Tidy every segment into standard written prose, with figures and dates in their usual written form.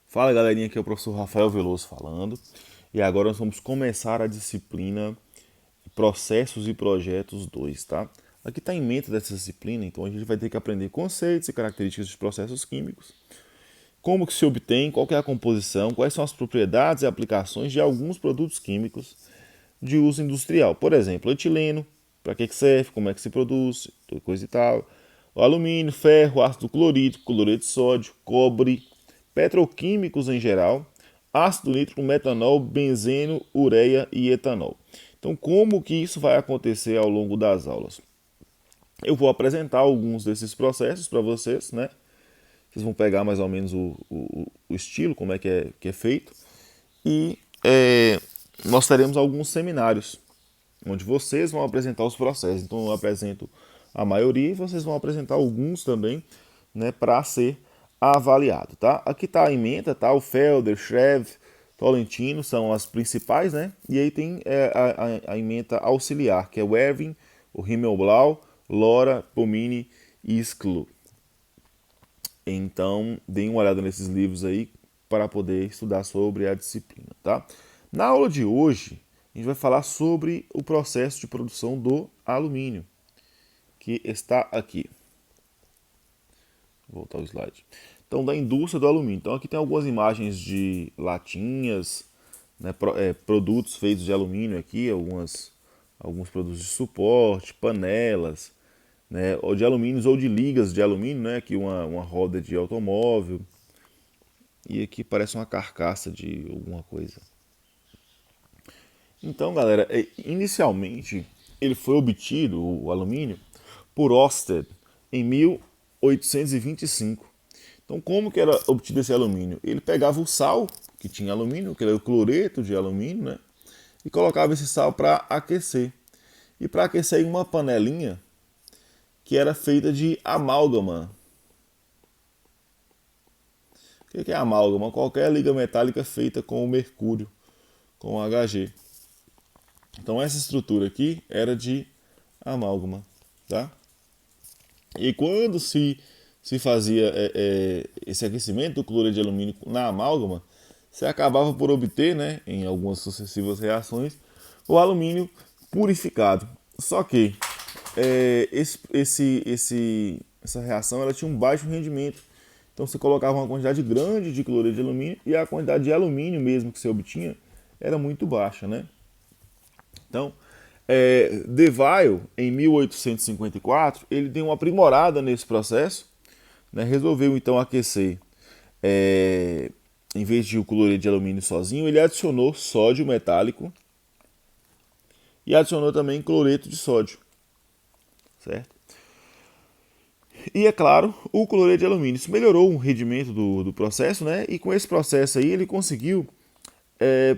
Fala galerinha, aqui é o professor Rafael Veloso falando e agora nós vamos começar a disciplina Processos e Projetos 2, tá? Aqui está a ementa dessa disciplina, então a gente vai ter que aprender conceitos e características de processos químicos, como que se obtém, qual que é a composição, quais são as propriedades e aplicações de alguns produtos químicos de uso industrial. Por exemplo, etileno, para que serve, como é que se produz, coisa e tal. O alumínio, ferro, ácido clorídrico, cloreto de sódio, cobre, petroquímicos em geral, ácido nítrico, metanol, benzeno, ureia e etanol. Então, como que isso vai acontecer ao longo das aulas? Eu vou apresentar alguns desses processos para vocês, né? Vocês vão pegar mais ou menos o estilo, como é que é feito. E nós teremos alguns seminários, onde vocês vão apresentar os processos. Então eu apresento a maioria e vocês vão apresentar alguns também, né, para ser avaliado, tá? Aqui está a ementa, tá? O Felder, Shreve, Tolentino são as principais, né? E aí tem a ementa auxiliar, que é o Erwin, o Himmelblau, Lora, Pomini e Sklu. Então, deem uma olhada nesses livros aí para poder estudar sobre a disciplina, tá? Na aula de hoje, a gente vai falar sobre o processo de produção do alumínio, que está aqui. Vou voltar o slide. Então, da indústria do alumínio. Então, aqui tem algumas imagens de latinhas, né, produtos feitos de alumínio aqui, alguns produtos de suporte, panelas, né, ou de alumínios ou de ligas de alumínio, né, aqui uma roda de automóvel, e aqui parece uma carcaça de alguma coisa. Então, galera, inicialmente ele foi obtido, o alumínio, por Ørsted em 1825. Então, como que era obtido esse alumínio? Ele pegava o sal, que tinha alumínio, que era o cloreto de alumínio, né? E colocava esse sal para aquecer. E para aquecer em uma panelinha que era feita de amálgama. O que é amálgama? Qualquer liga metálica feita com o mercúrio, com o Hg. Então essa estrutura aqui era de amálgama, tá? E quando se fazia esse aquecimento do cloreto de alumínio na amálgama, você acabava por obter, né, em algumas sucessivas reações, o alumínio purificado. Só que essa reação ela tinha um baixo rendimento. Então você colocava uma quantidade grande de cloreto de alumínio e a quantidade de alumínio mesmo que você obtinha era muito baixa, né? Então, Deville, em 1854, ele deu uma aprimorada nesse processo, né? Resolveu então aquecer, em vez de o cloreto de alumínio sozinho, ele adicionou sódio metálico e adicionou também cloreto de sódio, certo? E é claro, o cloreto de alumínio. Isso melhorou o rendimento do processo, né? E com esse processo aí ele conseguiu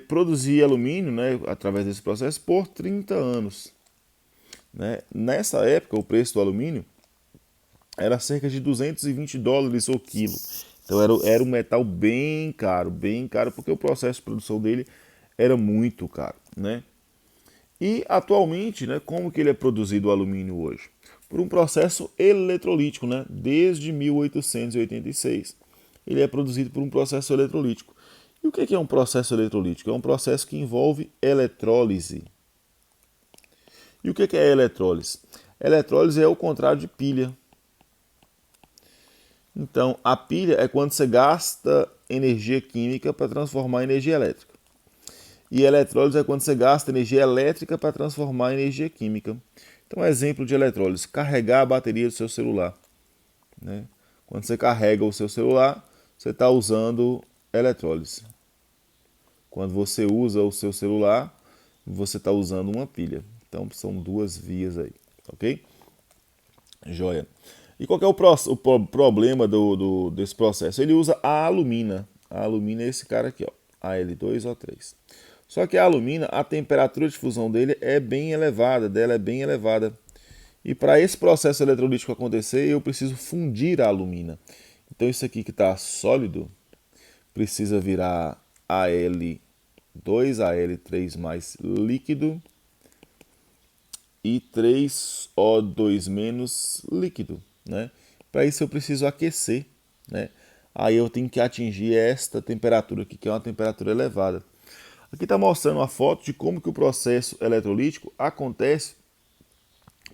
produzir alumínio, né, através desse processo por 30 anos. Né? Nessa época, o preço do alumínio era cerca de US$ 220 o quilo. Então era um metal bem caro, porque o processo de produção dele era muito caro. Né? E atualmente, né, como que ele é produzido o alumínio hoje? Por um processo eletrolítico, né? Desde 1886. Ele é produzido por um processo eletrolítico. E o que é um processo eletrolítico? É um processo que envolve eletrólise. E o que é eletrólise? Eletrólise é o contrário de pilha. Então, a pilha é quando você gasta energia química para transformar em energia elétrica. E eletrólise é quando você gasta energia elétrica para transformar em energia química. Então, exemplo de eletrólise: carregar a bateria do seu celular. Né? Quando você carrega o seu celular, você está usando eletrólise. Quando você usa o seu celular, você está usando uma pilha. Então, são duas vias aí, ok? Joia. E qual que é o problema desse processo? Ele usa a alumina. A alumina é esse cara aqui, ó, Al2O3. Só que a alumina, a temperatura de fusão dele é bem elevada, E para esse processo eletrolítico acontecer, eu preciso fundir a alumina. Então isso aqui que está sólido precisa virar Al2Al3 mais líquido e 3O2 menos líquido, né? Para isso eu preciso aquecer, né? aí eu tenho que atingir esta temperatura aqui, que é uma temperatura elevada. Aqui está mostrando uma foto de como que o processo eletrolítico acontece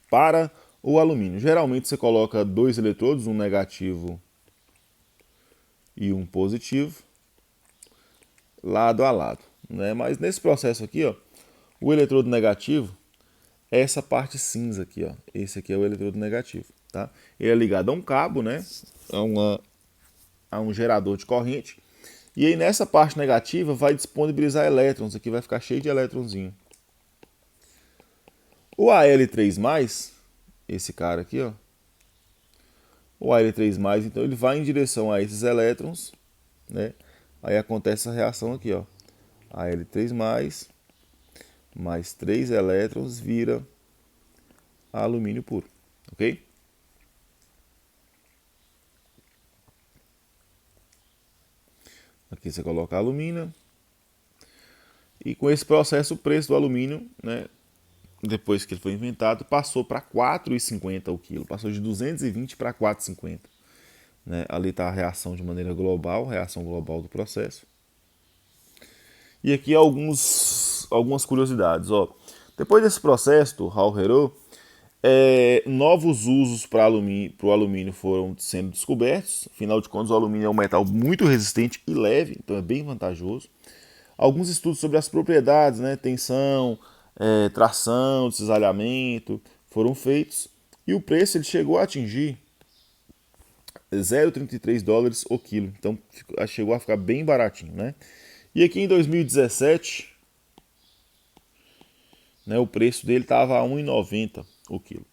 para o alumínio. Geralmente você coloca dois eletrodos, um negativo e um positivo, lado a lado, né? Mas nesse processo aqui, ó, o eletrodo negativo é essa parte cinza aqui, ó. Esse aqui é o eletrodo negativo, tá? Ele é ligado a um cabo, né? A um gerador de corrente. E aí nessa parte negativa vai disponibilizar elétrons, aqui vai ficar cheio de elétronzinho. O Al3+, esse cara aqui, ó. O Al3+, então ele vai em direção a esses elétrons, né? Aí acontece essa reação aqui, ó. Al3+, mais 3 elétrons vira alumínio puro, ok? Aqui você coloca alumínio. E com esse processo o preço do alumínio, né, depois que ele foi inventado, passou para R$ 4,50 o quilo. Passou de 220 para R$ 4,50. Né? Ali está a reação de maneira global, reação global do processo. E aqui algumas curiosidades. Ó. Depois desse processo do Hall-Héroult, novos usos para o alumínio foram sendo descobertos. Afinal de contas, o alumínio é um metal muito resistente e leve, então é bem vantajoso. Alguns estudos sobre as propriedades, né, tensão, tração, cisalhamento, foram feitos. E o preço ele chegou a atingir $0,33 o quilo. Então chegou a ficar bem baratinho, né? E aqui em 2017, né, o preço dele estava a R$ 1,90 o quilo.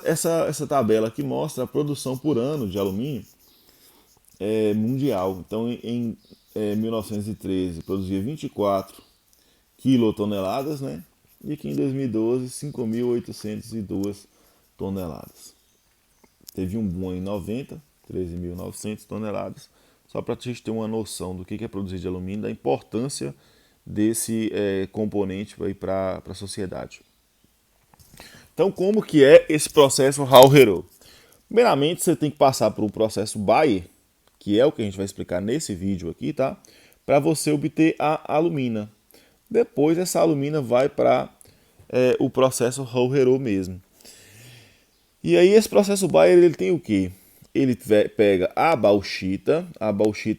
Essa tabela aqui mostra a produção por ano de alumínio mundial. Então em 1913 produzia 24 quilotoneladas, né? E aqui em 2012 5.802 toneladas. Teve um boom em 90, 13.900 toneladas, só para a gente ter uma noção do que é produzir de alumínio, da importância desse componente para a sociedade. Então, como que é esse processo Hall-Héroult? Primeiramente, você tem que passar por um processo Bayer, que é o que a gente vai explicar nesse vídeo aqui, tá? Para você obter a alumina. Depois, essa alumina vai para o processo Hall-Héroult mesmo. E aí, esse processo Bayer, ele tem o quê? Ele pega a bauxita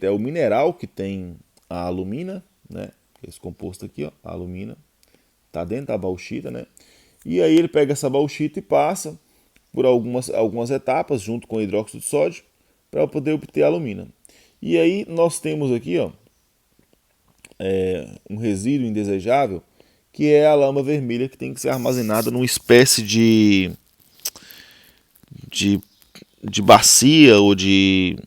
é o mineral que tem a alumina, né? Esse composto aqui, ó, a alumina, tá dentro da bauxita, né? E aí ele pega essa bauxita e passa por algumas etapas junto com o hidróxido de sódio para poder obter a alumina. E aí nós temos aqui, ó, um resíduo indesejável, que é a lama vermelha, que tem que ser armazenada numa espécie de bacia ou de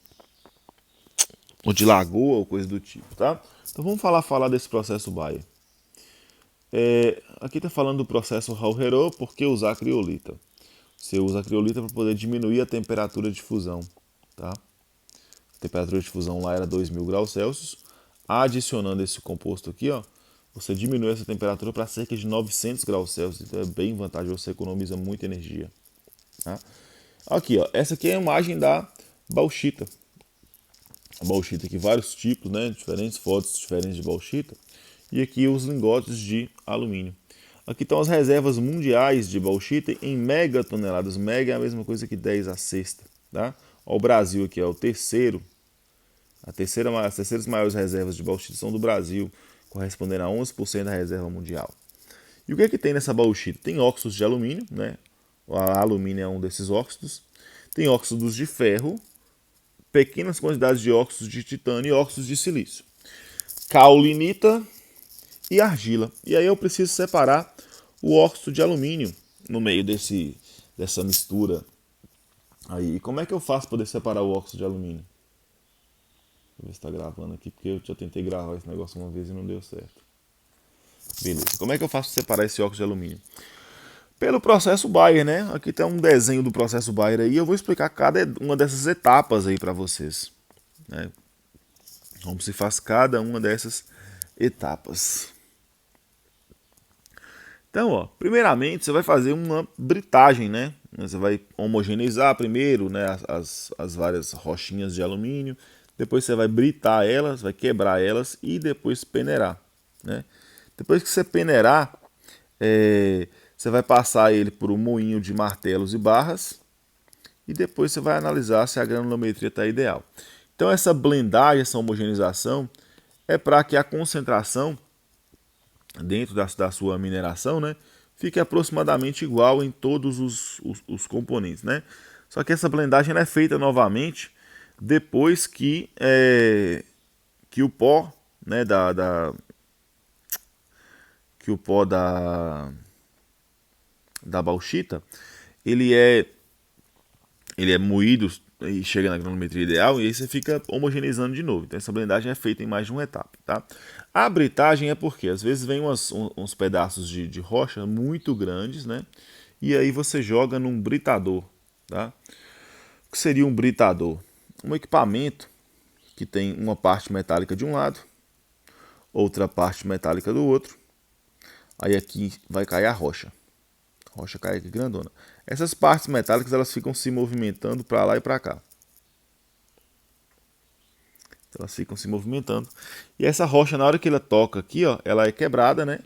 lagoa ou coisa do tipo, tá? Então vamos falar desse processo Bayer. Aqui está falando do processo Hall-Héroult, por que usar criolita? Você usa a criolita para poder diminuir a temperatura de fusão, tá? A temperatura de fusão lá era 2.000 graus Celsius. Adicionando esse composto aqui, ó, você diminui essa temperatura para cerca de 900 graus Celsius. Então é bem vantajoso, você economiza muita energia. Tá? Aqui, ó, essa aqui é a imagem da bauxita. A bauxita aqui, vários tipos, né, diferentes fotos diferentes de bauxita. E aqui os lingotes de alumínio. Aqui estão as reservas mundiais de bauxita em megatoneladas. Mega é a mesma coisa que 10 a sexta. Tá? Ó, o Brasil aqui é o terceiro. As terceiras maiores reservas de bauxita são do Brasil, correspondendo a 11% da reserva mundial. E o que é que tem nessa bauxita? Tem óxidos de alumínio, né? O alumínio é um desses óxidos. Tem óxidos de ferro, pequenas quantidades de óxidos de titânio e óxidos de silício. Caulinita e argila. E aí eu preciso separar o óxido de alumínio no meio dessa mistura. Aí, e como é que eu faço para poder separar o óxido de alumínio? Deixa eu ver se está gravando aqui, porque eu já tentei gravar esse negócio uma vez e não deu certo. Beleza, como é que eu faço para separar esse óxido de alumínio? Pelo processo Bayer, né? Aqui tem um desenho do processo Bayer aí, eu vou explicar cada uma dessas etapas aí para vocês, né? Como se faz cada uma dessas etapas. Então, ó, primeiramente você vai fazer uma britagem, né? Você vai homogeneizar primeiro, né, as várias rochinhas de alumínio. depois você vai britar elas, vai quebrar elas e depois peneirar, né? Depois que você peneirar, você vai passar ele por um moinho de martelos e barras e depois você vai analisar se a granulometria está ideal. Então essa blendagem, essa homogeneização é para que a concentração dentro da sua mineração, né, fique aproximadamente igual em todos os componentes, né? Só que essa blendagem ela é feita novamente depois que o pó, né, que o pó da bauxita, ele é moído e chega na granulometria ideal e aí você fica homogeneizando de novo. Então essa blendagem é feita em mais de uma etapa, tá? A britagem é porque às vezes vem uns pedaços de rocha muito grandes, né? E aí você joga num britador, tá? O que seria um britador? Um equipamento que tem uma parte metálica de um lado, outra parte metálica do outro. Aí aqui vai cair a rocha. A rocha cai aqui grandona. Essas partes metálicas elas ficam se movimentando para lá e para cá. Elas ficam se movimentando. E essa rocha, na hora que ela toca aqui, ó, ela é quebrada, né?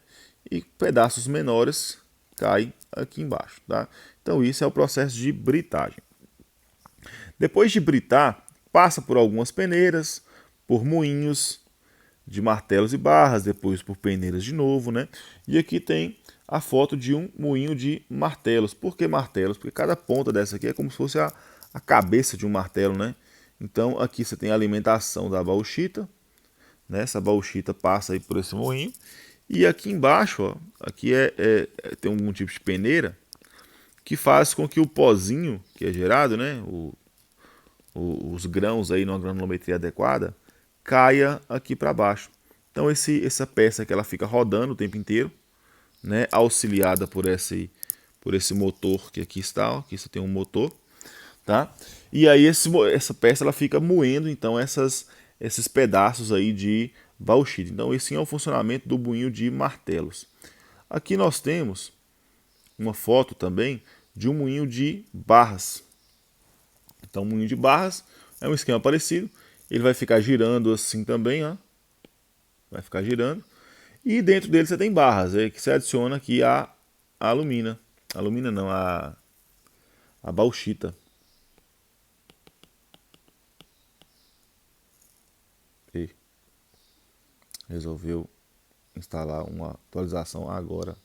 E pedaços menores caem aqui embaixo, tá? Então isso é o processo de britagem. Depois de britar, passa por algumas peneiras, por moinhos de martelos e barras, depois por peneiras de novo, né? E aqui tem a foto de um moinho de martelos. Por que martelos? Porque cada ponta dessa aqui é como se fosse a cabeça de um martelo, né? Então aqui você tem a alimentação da bauxita, né? Essa bauxita passa aí por esse moinho. E aqui embaixo, ó, aqui tem algum tipo de peneira que faz com que o pozinho que é gerado, né? Os grãos aí numa granulometria adequada, caia aqui para baixo. Então essa peça que ela fica rodando o tempo inteiro, né, auxiliada por esse motor que aqui está, ó, aqui você tem um motor, tá? E aí essa peça ela fica moendo então esses pedaços aí de bauxita. Então esse é o funcionamento do moinho de martelos. Aqui nós temos uma foto também de um moinho de barras. Então, o moinho de barras é um esquema parecido. Ele vai ficar girando assim também, ó. Vai ficar girando. E dentro dele você tem barras, aí que você adiciona aqui a alumina. A alumina não, a bauxita. E resolveu instalar uma atualização agora.